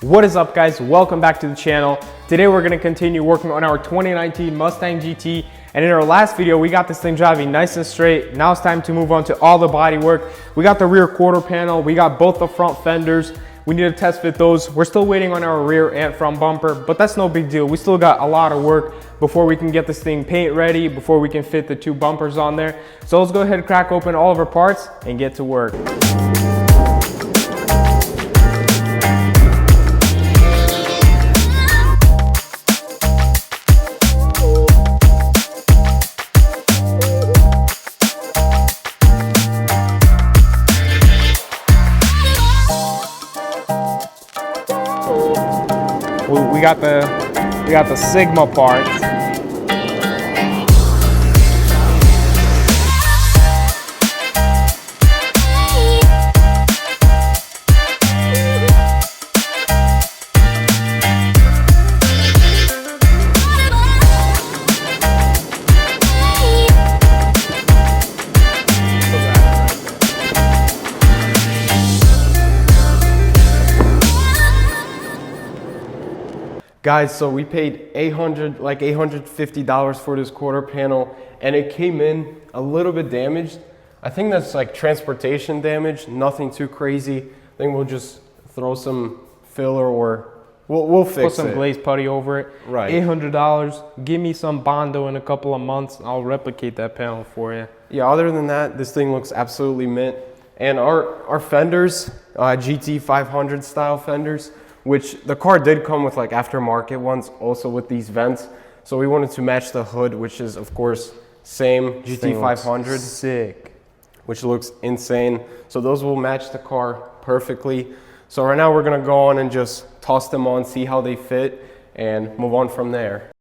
What is up, guys? Welcome back to the channel. Today we're going to continue working on our 2019 Mustang GT, and in our last video we got this thing driving nice and straight. Now it's time to move on to all the body work. We got the rear quarter panel, we got both the front fenders. We need to test fit those. We're still waiting on our rear and front bumper, but that's no big deal. We still got a lot of work before we can get this thing paint ready, before we can fit the two bumpers on there. So let's go ahead and crack open all of our parts and get to work. We got the Sigma parts. Guys, so we paid $850 for this quarter panel, and it came in a little bit damaged. I think that's like transportation damage, nothing too crazy. I think we'll just throw some filler or we'll fix it. Put some glaze putty over it. Right. $800. Give me some Bondo in a couple of months. I'll replicate that panel for you. Yeah, other than that, this thing looks absolutely mint. And our fenders, GT 500 style fenders, which the car did come with like aftermarket ones, also with these vents. So we wanted to match the hood, which is of course same GT 500. Sick. Which looks insane. So those will match the car perfectly. So right now we're gonna go on and just toss them on, see how they fit, and move on from there.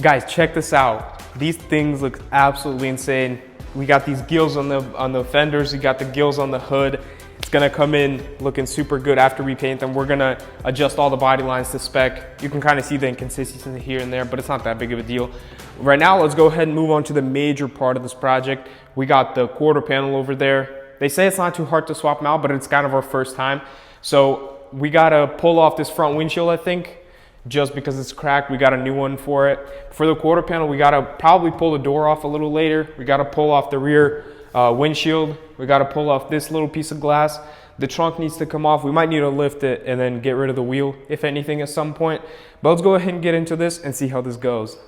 Guys, check this out. These things look absolutely insane. We got these gills on the fenders. We got the gills on the hood. It's gonna come in looking super good after we paint them. We're gonna adjust all the body lines to spec. You can kind of see the inconsistency here and there, but it's not that big of a deal. Right now, let's go ahead and move on to the major part of this project. We got the quarter panel over there. They say it's not too hard to swap them out, but it's kind of our first time. So we gotta pull off this front windshield, I think. Just because it's cracked, we got a new one for it. For the quarter panel, we gotta probably pull the door off a little later. We gotta pull off the rear windshield. We gotta pull off this little piece of glass. The trunk needs to come off. We might need to lift it and then get rid of the wheel, if anything, at some point. But let's go ahead and get into this and see how this goes.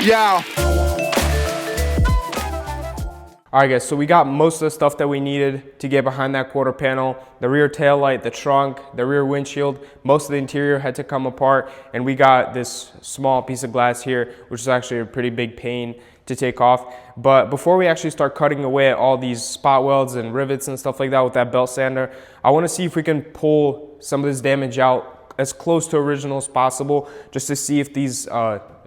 Yeah. All right guys, so we got most of the stuff that we needed to get behind that quarter panel. The rear tail light, the trunk, the rear windshield, most of the interior had to come apart, and we got this small piece of glass here, which is actually a pretty big pain to take off. But before we actually start cutting away at all these spot welds and rivets and stuff like that with that belt sander, I want to see if we can pull some of this damage out as close to original as possible, just to see if these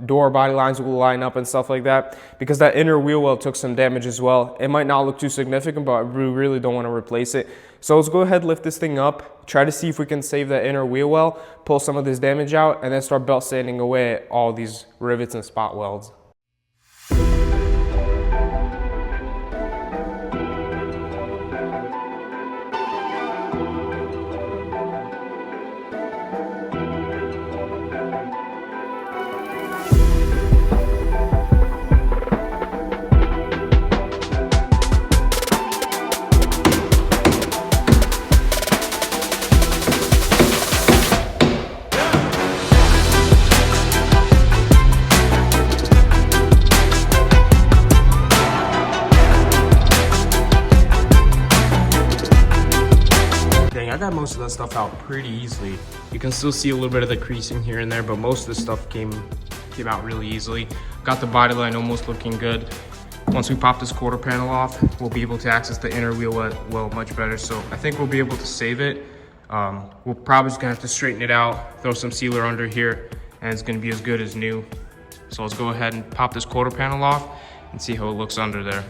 door body lines will line up and stuff like that, because that inner wheel well took some damage as well. It might not look too significant, but we really don't want to replace it. So let's go ahead, lift this thing up, try to see if we can save that inner wheel well, pull some of this damage out, and then start belt sanding away at all these rivets and spot welds. I got most of that stuff out pretty easily. You can still see a little bit of the creasing here and there, but most of the stuff came out really easily. Got the body line almost looking good. Once we pop this quarter panel off, we'll be able to access the inner wheel well much better. So I think we'll be able to save it. We're probably just gonna have to straighten it out, throw some sealer under here, and it's gonna be as good as new. So let's go ahead and pop this quarter panel off and see how it looks under there.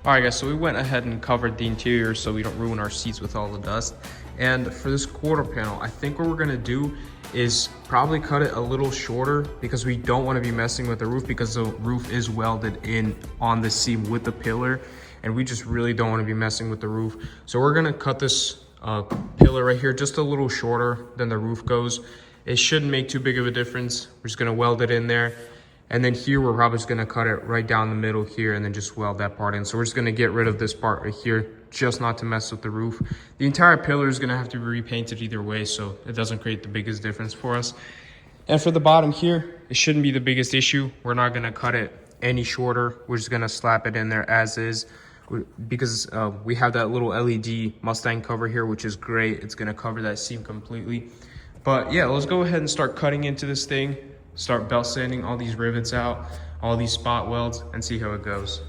All right guys, so we went ahead and covered the interior so we don't ruin our seats with all the dust. And for this quarter panel, I think what we're gonna do is probably cut it a little shorter, because we don't want to be messing with the roof, because the roof is welded in on the seam with the pillar, and we just really don't want to be messing with the roof. So we're gonna cut this pillar right here just a little shorter than the roof goes. It shouldn't make too big of a difference. We're just gonna weld it in there. And then here, we're probably just gonna cut it right down the middle here and then just weld that part in. So we're just gonna get rid of this part right here, just not to mess with the roof. The entire pillar is gonna have to be repainted either way, so it doesn't create the biggest difference for us. And for the bottom here, it shouldn't be the biggest issue. We're not gonna cut it any shorter. We're just gonna slap it in there as is, because we have that little LED Mustang cover here, which is great. It's gonna cover that seam completely. But yeah, let's go ahead and start cutting into this thing. Start belt sanding all these rivets out. all these spot welds and see how it goes.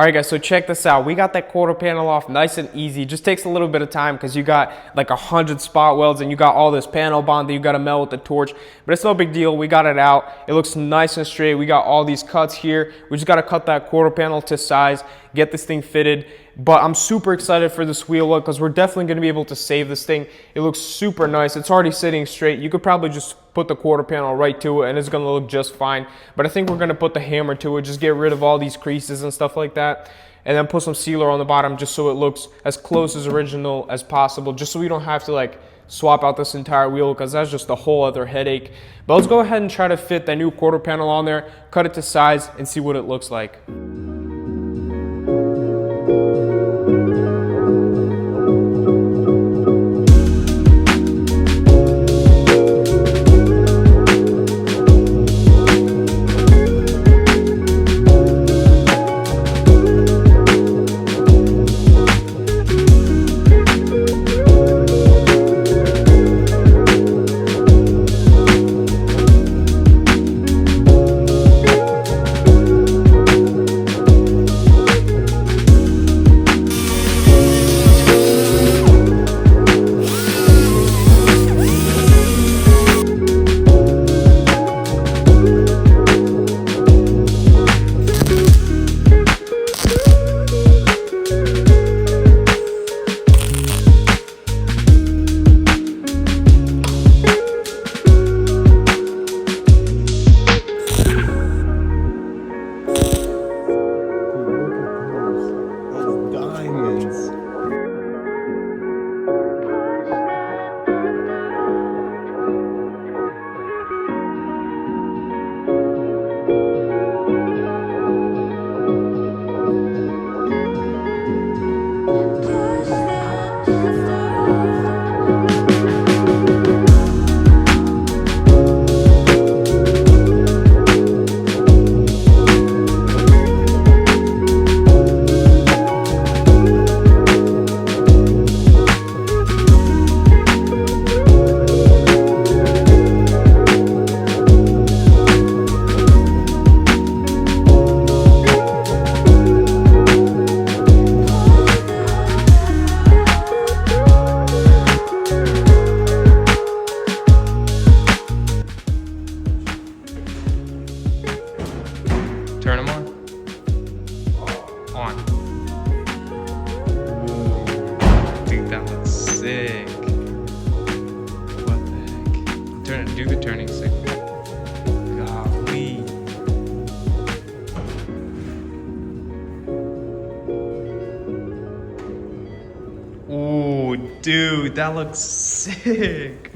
All right, guys, so check this out. We got that quarter panel off nice and easy. Just takes a little bit of time because you got like 100 spot welds and you got all this panel bond that you got to melt with the torch, but it's no big deal. We got it out. It looks nice and straight. We got all these cuts here. We just got to cut that quarter panel to size, get this thing fitted. But I'm super excited for this wheel look because we're definitely going to be able to save this thing. It looks super nice. It's already sitting straight. You could probably just put the quarter panel right to it and it's going to look just fine. But I think we're going to put the hammer to it, just get rid of all these creases and stuff like that. And then put some sealer on the bottom just so it looks as close as original as possible, just so we don't have to like swap out this entire wheel because that's just a whole other headache. But let's go ahead and try to fit that new quarter panel on there, cut it to size, and see what it looks like. Dude, that looks sick.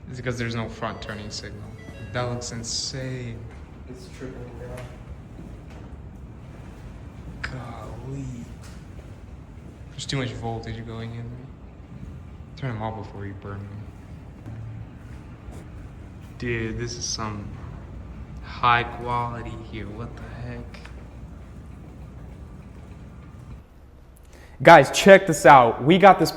It's because there's no front turning signal. That looks insane. It's tripping down. Golly. There's too much voltage going in. Turn them off before you burn them. Dude, this is some high quality here. What the heck? Guys, check this out. We got this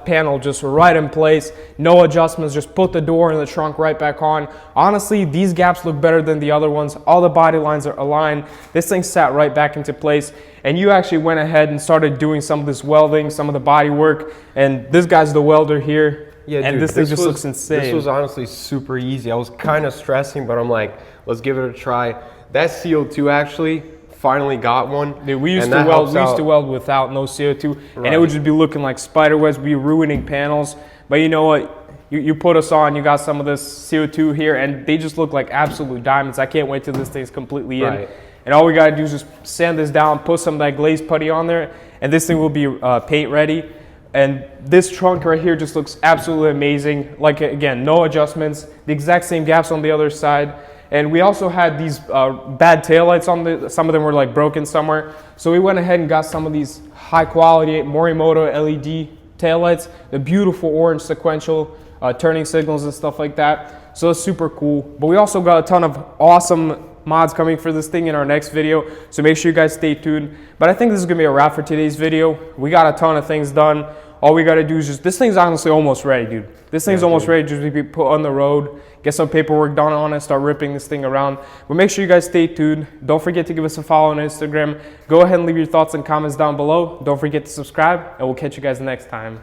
panel just right in place. No adjustments. Just put the door and the trunk right back on. Honestly, these gaps look better than the other ones. All the body lines are aligned. This thing sat right back into place. And you actually went ahead and started doing some of this welding, some of the body work. And this guy's the welder here. Yeah, and dude, this thing just looks insane. This was honestly super easy. I was kind of stressing, but I'm like, let's give it a try. That CO2 actually finally got one. Dude, we used to weld without no CO2, right. And it would just be looking like spider webs, be ruining panels. But you know what? You put us on, you got some of this CO2 here, and they just look like absolute diamonds. I can't wait till this thing's completely in. Right. And all we gotta do is just sand this down, put some of that glazed putty on there, and this thing will be paint ready. And this trunk right here just looks absolutely amazing. Like, again, no adjustments, the exact same gaps on the other side. And we also had these bad taillights on some of them were like broken somewhere. So we went ahead and got some of these high quality Morimoto LED taillights, the beautiful orange sequential turning signals and stuff like that. So it's super cool. But we also got a ton of awesome mods coming for this thing in our next video, so make sure you guys stay tuned. But I think this is gonna be a wrap for today's video. We got a ton of things done. All we gotta do is just, this thing's honestly almost ready, dude. This thing's almost ready to just be put on the road, get some paperwork done on it, start ripping this thing around. But make sure you guys stay tuned. Don't forget to give us a follow on Instagram. Go ahead and leave your thoughts and comments down below. Don't forget to subscribe, and we'll catch you guys next time.